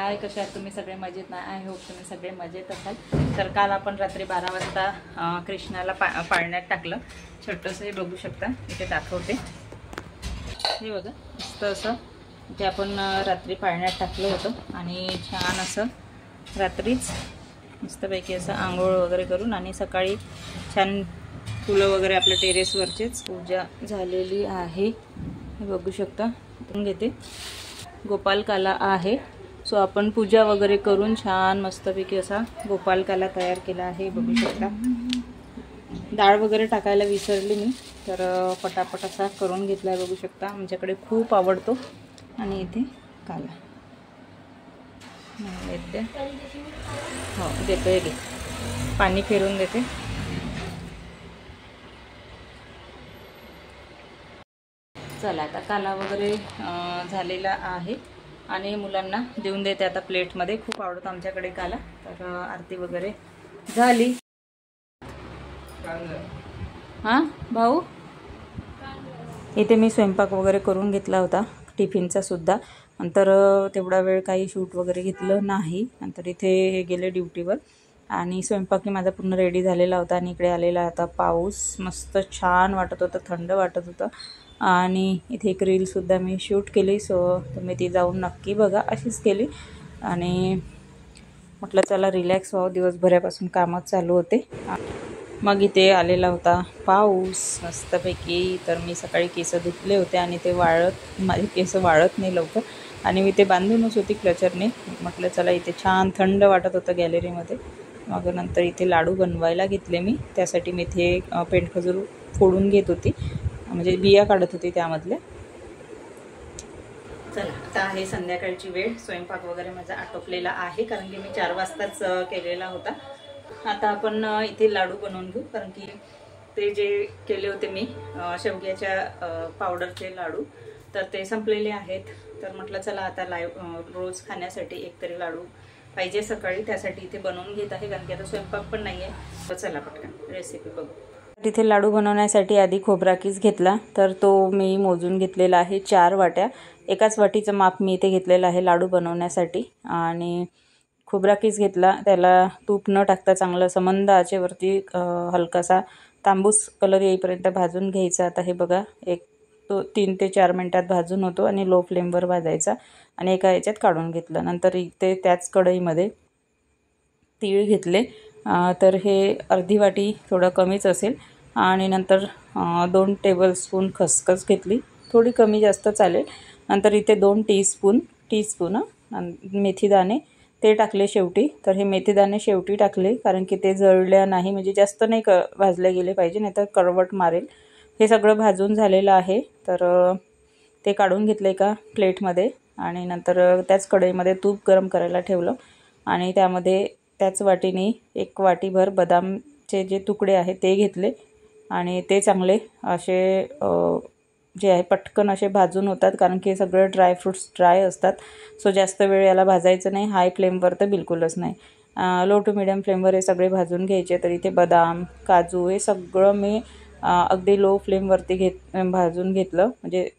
हाय, कशा आहात तुम्ही सगळे? मजेत ना? आय होप तुम्ही सगळे मजेत असाल. तर काल आपण रात्री 12 वाजता कृष्णाला पाळण्यात टाकलं. छोटंसं हे बघू शकता, इथे दाखवते. हे बघा, मस्त असं जे आपण रात्री पाळण्यात टाकलं होतं आणि छान असं रात्रीच मस्तपैकी असं आंघोळ वगैरे करून आणि सकाळी छान फुलं वगैरे आपल्या टेरेसवरचीच पूजा झालेली आहे. हे बघू शकता. घेते गोपालकाला आहे. सो आपण पूजा वगैरे करून छान मस्तपैकी असा गोपालकाला तयार केला आहे. बघू शकता. डाळ वगैरे टाकायला विसरली मी, तर पटापट असा करून घेतला आहे. बघू शकता, आमच्याकडे खूप आवडतो. आणि इथे काला येते. हो, देतोय घे, पाणी फिरून देते. चला, आता काला वगैरे झालेला आहे आणि मुलांना देऊन देते आता प्लेटमध्ये. खूप आवडतो आमच्याकडे काला. तर आरती वगैरे झाली. हां भाऊ, इथे मी स्वयंपाक वगैरे करून घेतला होता, टिफिनचा सुद्धा. नंतर तेवढा वेळ काही शूट वगैरे घेतलं नाही. नंतर इथे हे गेले ड्युटीवर आणि स्वयंपाकही माझा पूर्ण रेडी झालेला होता. आणि इकडे आलेला होता पाऊस. मस्त छान वाटत होतं, थंड वाटत होतं. आणि इथे एक रीलसुद्धा मी शूट केली. सो तुम्ही ती जाऊन नक्की बघा. अशीच केली आणि म्हटलं चला रिलॅक्स व्हावं, दिवसभरापासून कामच चालू होते. मग इथे आलेला होता पाऊस मस्तपैकी. तर मी सकाळी केस धुतले होते आणि ते माझे केस वाळत नाही लवकर. आणि मी ते बांधूनच होती क्लचरने. म्हटलं चला, इथे छान थंड वाटत होतं गॅलरीमध्ये. मग नंतर इथे लाडू बनवायला घेतले मी. त्यासाठी मी इथे पेंडखजूर फोडून घेत होती, म्हणजे बिया काढत होती त्यामधले. चला, आता आहे संध्याकाळची वेळ. स्वयंपाक वगैरे माझा आटोपलेला आहे, कारण की मी 4 वाजताच केलेला होता. आता आपण इथे लाडू बनवून घेऊ, कारण की ते जे केले होते मी शेवग्याच्या पावडरचे लाडू, तर ते संपलेले आहेत. तर म्हटलं चला आता रोज खाण्यासाठी एकतरी लाडू पाहिजे सकाळी, त्यासाठी इथे बनवून घेत आहे, कारण की आता स्वयंपाक पण नाही आहे. तर चला पटकन रेसिपी बघू. तिथे लाडू बनवण्यासाठी आधी खोबरा किस घेतला, तर तो मी मोजून घेतलेला आहे 4 वाट्या. एकाच वाटीचं माप मी इथे घेतलेलं आहे लाडू बनवण्यासाठी. आणि खोबरा किस घेतला, त्याला तूप न टाकता चांगलं समंद आचेवरती हलकासा तांबूस कलर येईपर्यंत भाजून घ्यायचा. आता हे बघा, 3 ते 4 मिनटात भाजून होतो आणि लो फ्लेमवर भाजायचा. आणि एका याच्यात काढून घेतलं. नंतर इथे त्याच कढईमध्ये तीळ घेतले, तर हे अर्धी वाटी, थोडं कमीच असेल. आणि नंतर 2 टेबलस्पून खसखस घेतली, थोडी कमी जास्त चालेल. नंतर इथे 2 टीस्पून मेथीदाणे ते टाकले शेवटी. तर हे मेथीदाणे शेवटी टाकले, कारण की ते जळल्या नाही, म्हणजे जास्त नाही भाजले गेले पाहिजे, नाही तर करवट मारेल. हे सगळं भाजून झालेलं आहे. तर ते काढून घेतले एका प्लेटमध्ये. आणि नंतर त्याच कढईमध्ये तूप गरम करायला ठेवलं आणि त्यामध्ये त्याच वाटीने 1 वाटीभर बदामचे जे तुकडे आहेत ते घेतले. आणि ते चांगले असे जे आहे पटकन असे भाजून होतात, कारण की सगळे ड्रायफ्रूट्स ड्राय असतात. सो जास्त वेळ याला भाजायचं नाही. हाय फ्लेमवर तर बिलकुलच नाही, लो टू मिडियम फ्लेमवर हे सगळे भाजून घ्यायचे. तर इथे बदाम, काजू हे सगळं मी अगदी लो फ्लेमवरती भाजून घेतलं, म्हणजे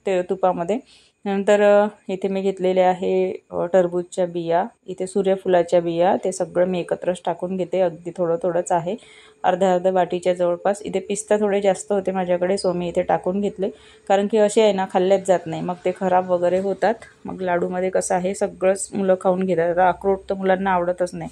ते तुपामध्ये. नंतर इथे मी घेतलेले आहे टरबूजच्या बिया, इथे सूर्यफुलाच्या बिया, ते सगळं मी एकत्रच टाकून घेते. अगदी थोडं थोडंच आहे, अर्ध्या वाटीच्या जवळपास. इथे पिस्ता थोडे जास्त होते माझ्याकडे, सो मी इथे टाकून घेतले, कारण की असे आहे ना खाल्ल्याच जात नाही, मग ते खराब वगैरे होतात. मग लाडूमध्ये कसं आहे, सगळंच मुलं खाऊन घेतात. आता अक्रोड तर मुलांना आवडतच नाही.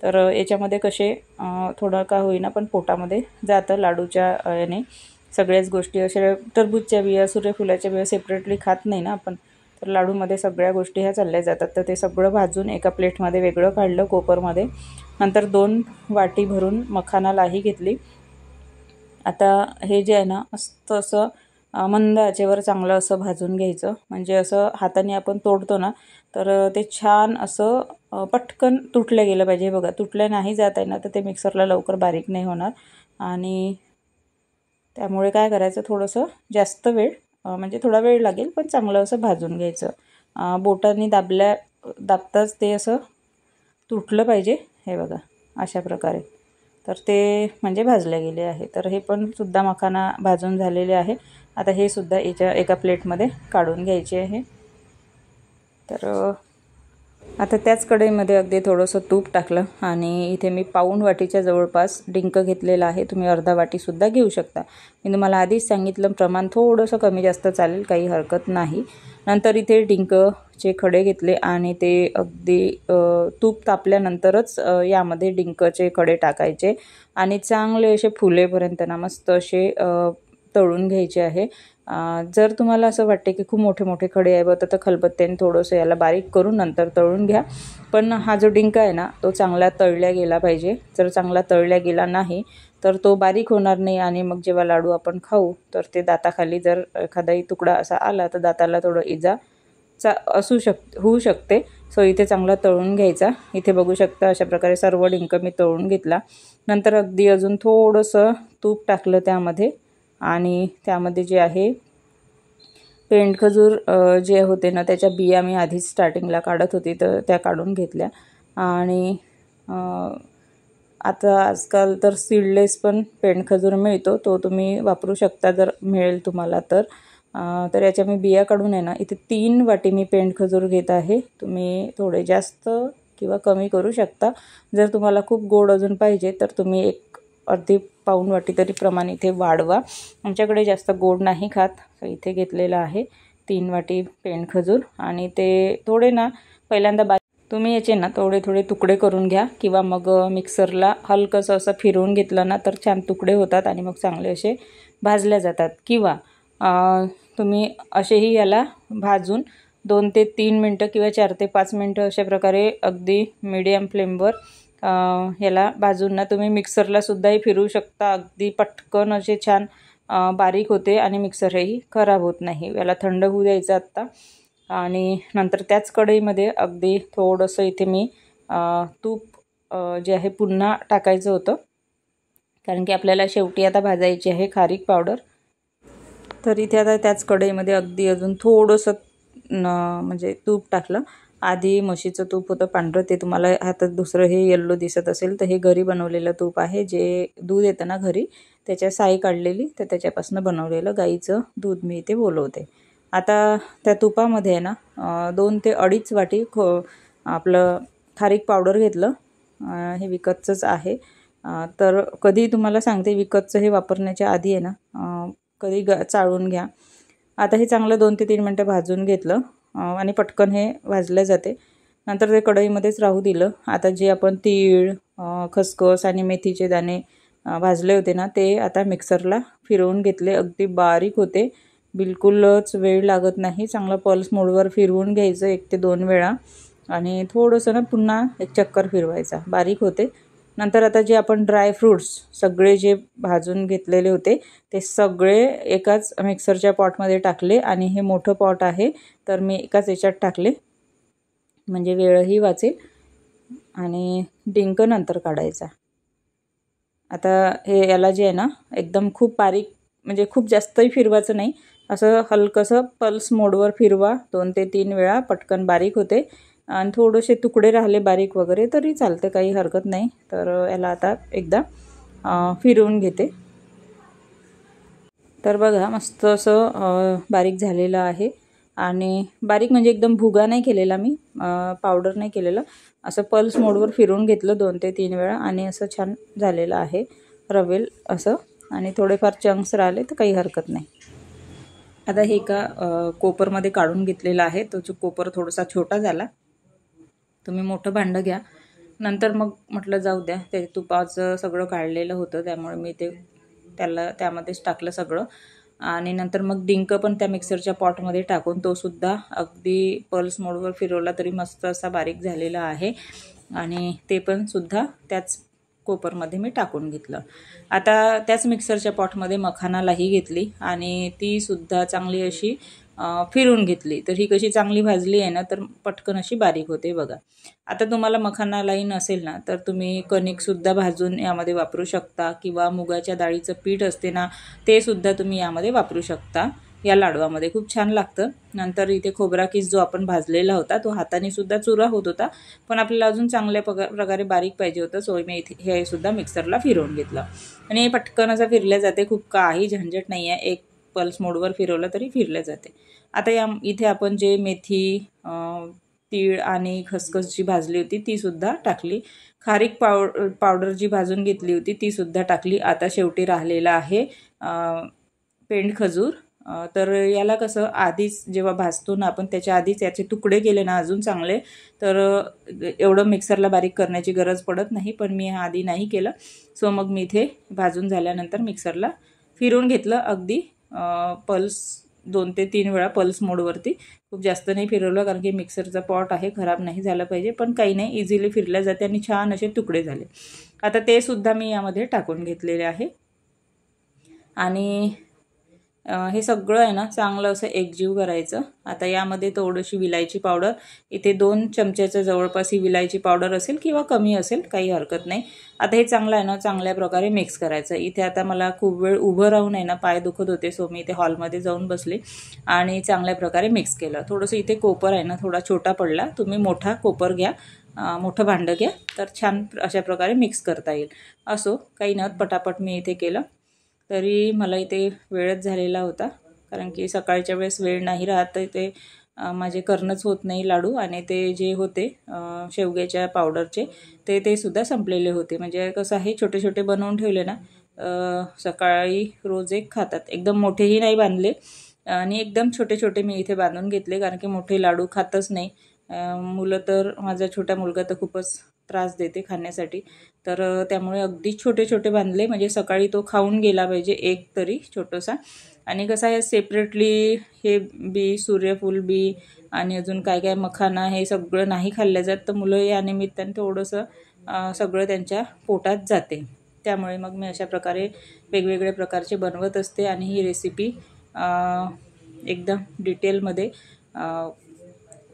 तर याच्यामध्ये कसे थोडं का होईना पण पोटामध्ये जातं लाडूच्या याने. सगळ्याच गोष्टी अशा, टरबूजच्या बिया, सूर्यफुलाच्या बिया सेपरेटली खात नाही ना आपण, तर लाडूमध्ये सगळ्या गोष्टी ह्या चालल्या जातात. तर ते सगळं भाजून एका प्लेटमध्ये वेगळं काढलं कोपरमध्ये. नंतर 2 वाटी भरून मखाना लाही घेतली. आता हे जे आहे ना, मस्त असं मंद आचेवर चांगलं असं भाजून घ्यायचं, म्हणजे असं हाताने आपण तोडतो ना, तर ते छान असं पटकन तुटलं गेलं पाहिजे. बघा, तुटलं नाही जात आहे ना, तर ते मिक्सरला लवकर बारीक नाही होणार. आणि त्यामुळे काय करायचं, थोडंसं जास्त वेळ, म्हणजे थोडा वेळ लागेल, पण चांगलं असं भाजून घ्यायचं. बोटांनी दाबताच ते असं तुटलं पाहिजे. हे बघा, अशा प्रकारे. तर ते म्हणजे भाजले गेले आहे. तर हे पण सुद्धा मखाना भाजून झालेले आहे. आता हे सुद्धा एका प्लेटमध्ये काढून घ्यायचे आहे. तर आता त्याच कढईमध्ये अगदी थोडंसं तूप टाकलं आणि इथे मी पाऊण वाटीच्या जवळपास डिंक घेतलेला आहे. तुम्ही अर्धा वाटीसुद्धा घेऊ शकता. मी तुम्हाला आधीच सांगितलं प्रमाण थोडंसं कमी जास्त चालेल, काही हरकत नाही. नंतर इथे डिंकचे खडे घेतले आणि ते अगदी तूप तापल्यानंतरच यामध्ये डिंकचे खडे टाकायचे आणि चांगले असे फुलेपर्यंत ना मस्त असे तळून घ्यायचे आहे. जर तुम्हाला असं वाटते की खूप मोठे मोठे खडे आहे तर खलबत्त्याने थोडंसं याला बारीक करून नंतर तळून घ्या. पण हा जो डिंक आहे ना तो चांगला तळल्या गेला पाहिजे. जर चांगला तळल्या गेला नाही तर तो बारीक होणार नाही आणि मग जेव्हा लाडू आपण खाऊ तर ते दाताखाली जर एखादाही तुकडा असा आला तर दाताला थोडं इजा होऊ शकते. सो इथे चांगला तळून घ्यायचा. इथे बघू शकता अशा प्रकारे सर्व डिंक मी तळून घेतला. नंतर अगदी अजून थोडंसं तूप टाकलं त्यामध्ये आणि त्यामध्ये जे आहे पेंडखजूर जे होते ना त्याच्या बिया मी आधीच स्टार्टिंगला काढत होती तर त्या काढून घेतल्या. आणि आता आजकाल तर सीडलेस पण पेंडखजूर मिळतो, तो तुम्ही वापरू शकता जर मिळेल तुम्हाला तर याच्या मी बिया काढून आहे ना इथे 3 वाटी मी पेंडखजूर घेत आहे. तुम्ही थोडे जास्त किंवा कमी करू शकता. जर तुम्हाला खूप गोड अजून पाहिजे तर तुम्ही अर्धी पाऊण वाटी तरी प्रमाण इथे वाढवा. आमच्याकडे जास्त गोड नाही खात, तर इथे घेतलेलं आहे 3 वाटी पेंडखजूर आणि ते थोडे ना पहिल्यांदा तुम्ही याचे ना थोडे तुकडे करून घ्या किंवा मग मिक्सरला हलकंसं असं फिरवून घेतलं ना तर छान तुकडे होतात आणि मग चांगले असे भाजल्या जातात. किंवा तुम्ही असेही याला भाजून 2 ते 3 मिनटं किंवा 4 ते 5 मिनटं अशा प्रकारे अगदी मीडियम फ्लेमवर याला भाजून ना तुम्ही मिक्सरला सुद्धाही फिरवू शकता. अगदी पटकन असे छान बारीक होते आणि मिक्सरही खराब होत नाही. याला थंड होऊ द्यायचं आत्ता. आणि नंतर त्याच कढईमध्ये अगदी थोडंसं इथे मी तूप जे आहे पुन्हा टाकायचं होतं, कारण की आपल्याला शेवटी आता भाजायची आहे खारीक पावडर. तर इथे आता त्याच कढईमध्ये अगदी अजून थोडंसं म्हणजे तूप टाकलं. आधी म्हशीचं तूप होतं पांढरं, ते तुम्हाला हातात दुसरं हे येल्लो दिसत असेल तर हे घरी बनवलेलं तूप आहे. जे दूध येतं ना घरी त्याच्या साई काढलेली तर त्याच्यापासून बनवलेलं गाईचं दूध मी इथे बोलवते. आता त्या तुपामध्ये आहे ना 2 ते 2.5 वाटी आपलं खारीक पावडर घेतलं. हे विकतचंच आहे. तर कधी तुम्हाला सांगते विकतचं हे वापरण्याच्या आधी आहे ना कधी चाळून घ्या. आता हे चांगलं 2 ते 3 मिनटं भाजून घेतलं आणि पटकन हे भाजलं जाते. नंतर ते कढईमध्येच राहू दिलं. आता जे आपण तीळ, खसखस आणि मेथीचे दाणे भाजले होते ना ते आता मिक्सरला फिरवून घेतले. अगदी बारीक होते, बिलकुलच वेळ लागत नाही. चांगलं पल्स मोडवर फिरवून घ्यायचं 1 ते 2 वेळा आणि थोडंसं ना पुन्हा एक चक्कर फिरवायचा, बारीक होते. नंतर आता जे आपण ड्रायफ्रूट्स सगळे जे भाजून घेतलेले होते ते सगळे एकाच मिक्सरच्या पॉटमध्ये टाकले आणि हे मोठं पॉट आहे तर मी एकाच याच्यात टाकले म्हणजे वेळही वाचेल. आणि डिंक नंतर काढायचा. आता हे याला जे आहे ना एकदम खूप बारीक म्हणजे खूप जास्तही फिरवायचं नाही, असं हलकंसं पल्स मोडवर फिरवा 2 ते 3 वेळा, पटकन बारीक होते. आणि थोडेसे तुकडे राहिले बारीक वगैरे तरी चालते, काही हरकत नाही. तर याला आता एकदा फिरवून घेते. तर बघा मस्त असं बारीक झालेलं आहे. आणि बारीक म्हणजे एकदम भुगा नाही केलेला मी, पावडर नाही केलेलं, असं पल्स मोडवर फिरवून घेतलं 2 ते 3 वेळा आणि असं छान झालेलं आहे रवेल असं. आणि थोडेफार चंक्स राहिले तर काही हरकत नाही. आता हे एका कोपरमध्ये काढून घेतलेलं आहे. तो जो कोपर थोडासा छोटा झाला, तुम्ही मोठं भांडं घ्या. नंतर मग म्हटलं जाऊ द्या, ते तुपाचं सगळं काढलेलं होतं त्यामुळे मी त्यामध्येच टाकलं सगळं. आणि नंतर मग डिंक पण त्या मिक्सरच्या पॉटमध्ये टाकून तो सुद्धा अगदी पल्स मोडवर फिरवला तरी मस्त असा बारीक झालेला आहे. आणि ते पण सुद्धा त्याच कोपरमध्ये मी टाकून घेतलं. आता त्याच मिक्सरच्या पॉटमध्ये मखानालाही घेतली आणि ती सुद्धा चांगली अशी फिरवून घेतली. तर ही कशी चांगली भाजली आहे ना तर पटकन अशी बारीक होते बघा. आता तुम्हाला मखानालाही नसेल ना तर तुम्ही कणिकसुद्धा भाजून यामध्ये वापरू शकता किंवा मुगाच्या डाळीचं पीठ असते ना ते सुद्धा तुम्ही यामध्ये वापरू शकता. या लाडवामध्ये खूप छान लागतं. नंतर इथे खोबरा किस जो आपण भाजलेला होता तो हाताने सुद्धा चुरा होत होता, पण आपल्याला अजून चांगल्या प्रकारे बारीक पाहिजे होतं, सो मी इथे हे सुद्धा मिक्सरला फिरवून घेतलं. आणि हे पटकन असं फिरल्या जाते, खूप काही झंझट नाही आहे. एक पल्स मोडवर फिरवलं तरी फिरल्या जाते. आता इथे आपण जे मेथी, तीळ आणि खसखस जी भाजली होती तीसुद्धा टाकली. खारीक पावडर जी भाजून घेतली होती तीसुद्धा टाकली. आता शेवटी राहिलेला आहे पेंड खजूर. तर याला कसं आधीच जेव्हा भाजतो ना आपण त्याच्या आधीच याचे तुकडे केले ना अजून चांगले, तर एवढं मिक्सरला बारीक करण्याची गरज पडत नाही. पण मी आधी नाही केलं, सो मग मी इथे भाजून झाल्यानंतर मिक्सरला फिरवून घेतलं. अगदी पल्स 2 ते 3 वेळा पल्स मोडवरती. खूप जास्त नाही फिरवलं कारण की मिक्सरचा पॉट आहे, खराब नाही झालं पाहिजे. पण काही नाही, इझिली फिरल्या जाते आणि छान असे तुकडे झाले. आता ते सुद्धा मी यामध्ये टाकून घेतलेले आहे आणि हे सगळं आहे ना चांगलं असं एकजीव करायचं. आता यामध्ये थोडीशी विलायची पावडर, इथे 2 चमच्याच्या जवळपास ही विलायची पावडर असेल किंवा कमी असेल, काही हरकत नाही. आता हे चांगलं आहे ना चांगल्या प्रकारे मिक्स करायचं. इथे आता मला खूप वेळ उभं राहून आहे ना पाय दुखत होते, सो मी इथे हॉलमध्ये जाऊन बसले आणि चांगल्या प्रकारे मिक्स केलं. थोडंसं इथे कोपर आहे ना थोडा छोटा पडला, तुम्ही मोठा कोपर घ्या, मोठं भांडं घ्या, तर छान अशा प्रकारे मिक्स करता येईल. असो काही न पटापट मी इथे केलं. तरी मला इथे वेळच झालेला होता कारण की सकाळच्या वेळेस वेळ नाही राहत, तर ते माझे करणंच होत नाही लाडू. आणि ते जे होते शेवग्याच्या पावडरचे ते सुद्धा संपलेले होते. म्हणजे कसं आहे छोटे छोटे बनवून ठेवले ना सकाळी रोज एक खातात. एकदम मोठेही नाही बांधले आणि एकदम छोटे छोटे मी इथे बांधून घेतले कारण की मोठे लाडू खातच नाही मुलं. तर माझा छोटा मुलगा तर खूपच त्रास देते खाण्यासाठी, तर त्यामुळे अगदी छोटे छोटे बांधले म्हणजे सकाळी तो खाऊन गेला पाहिजे एक तरी छोटंसा. आणि कसं आहे सेपरेटली हे बी, सूर्यफूल बी आणि अजून काय काय मखाना हे सगळं नाही खाल्लं जात, तर मुलं या निमित्ताने थोडंसं सगळं त्यांच्या पोटात जाते. त्यामुळे मग मी अशा प्रकारे वेगवेगळे प्रकारचे बनवत असते आणि ही रेसिपी एकदम डिटेलमध्ये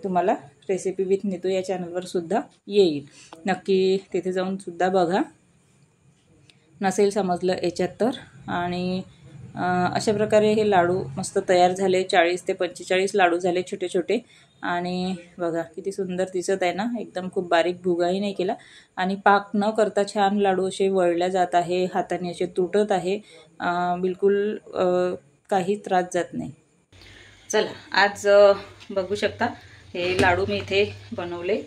तुम्हाला रेसिपी विथ नीतू या चॅनलवर सुद्धा येईल. नक्की तिथे जाऊन सुद्धा बघा, नसेल समजलं याच्यात तर. आणि अशा प्रकारे हे लाडू मस्त तयार झाले. 40 ते 45 लाडू झाले छोटे छोटे. आणि बघा किती सुंदर दिसत आहे ना, एकदम खूप बारीक भुगाही नाही केला आणि पाक न करता छान लाडू असे वळल्या जात आहे, हाताने असे तुटत आहे, बिलकुल काही त्रास जात नाही. चला आज बघू शकता हे लाडू मी इथे बनवले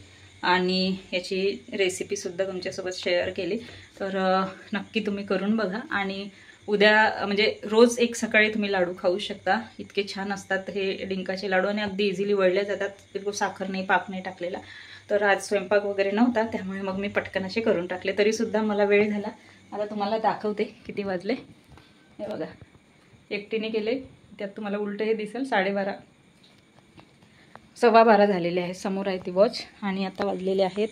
आणि याची रेसिपीसुद्धा तुमच्यासोबत शेअर केली. तर नक्की तुम्ही करून बघा आणि उद्या म्हणजे रोज एक सकाळी तुम्ही लाडू खाऊ शकता. इतके छान असतात हे डिंकाचे लाडू आणि अगदी इझिली वळले जातात. बिलकुल साखर नाही, पाक नाही टाकलेला. तर आज स्वयंपाक वगैरे नव्हता त्यामुळे मग मी पटकन असे करून टाकले. तरीसुद्धा मला वेळ झाला. आता तुम्हाला दाखवते किती वाजले. हे बघा एकटीने केले, त्यात तुम्हाला उलटं हे दिसेल 12:30 12:15 झालेले आहेत. समोर आहे ती वॉच. आणि आता वाजलेले आहेत,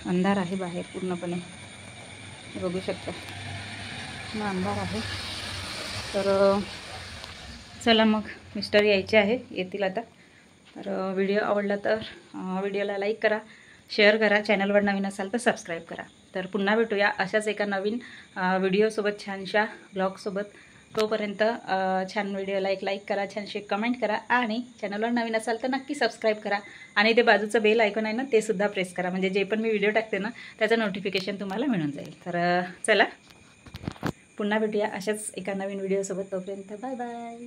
अंधार आहे बाहेर पूर्णपणे, बघू शकता मग अंधार आहे. तर चला मग मिस्टर यायचे आहे, येतील आता. तर व्हिडिओ आवडला तर व्हिडिओला लाईक करा, शेअर करा, चॅनलवर नवीन असाल तर सबस्क्राईब करा. तर पुन्हा भेटूया अशाच एका नवीन व्हिडिओसोबत, छानशा ब्लॉगसोबत. तोपर्यंत छान व्हिडिओला एक लाईक करा, छानशी कमेंट करा आणि चॅनलवर नवीन असाल तर नक्की सबस्क्राईब करा. आणि ते बाजूचं बेल आयकॉन आहे ना ते सुद्धा प्रेस करा, म्हणजे जे पण मी व्हिडिओ टाकते ना त्याचं नोटिफिकेशन तुम्हाला मिळून जाईल. तर चला पुन्हा भेटूया अशाच एका नवीन व्हिडिओसोबत. तोपर्यंत बाय बाय.